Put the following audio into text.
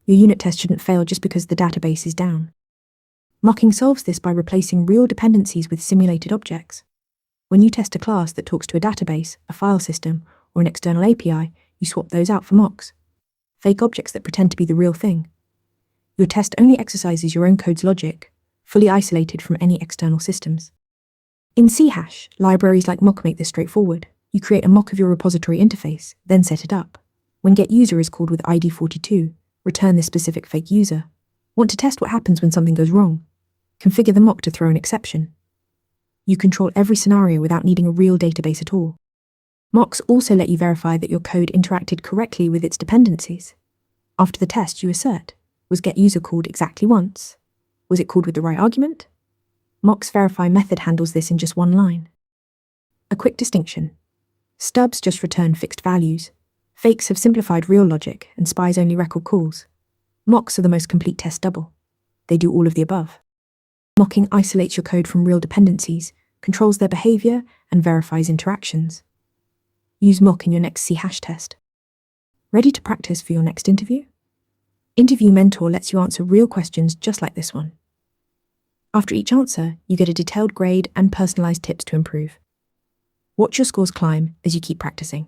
Your unit test shouldn't fail just because the database is down. Mocking solves this by replacing real dependencies with simulated objects. When you test a class that talks to a database, a file system, or an external API, you swap those out for mocks. Fake objects that pretend to be the real thing. Your test only exercises your own code's logic, fully isolated from any external systems. In C#, libraries like mock make this straightforward. You create a mock of your repository interface, then set it up. When getUser is called with ID 42, return this specific fake user. Want to test what happens when something goes wrong? Configure the mock to throw an exception. You control every scenario without needing a real database at all. Mocks also let you verify that your code interacted correctly with its dependencies. After the test, you assert, was getUser called exactly once? Was it called with the right argument? Mock's verify method handles this in just one line. A quick distinction. Stubs just return fixed values. Fakes have simplified real logic and spies only record calls. Mocks are the most complete test double. They do all of the above. Mocking isolates your code from real dependencies, controls their behavior, and verifies interactions. Use mock in your next C# test. Ready to practice for your next interview? Interview Mentor lets you answer real questions just like this one. After each answer, you get a detailed grade and personalized tips to improve. Watch your scores climb as you keep practicing.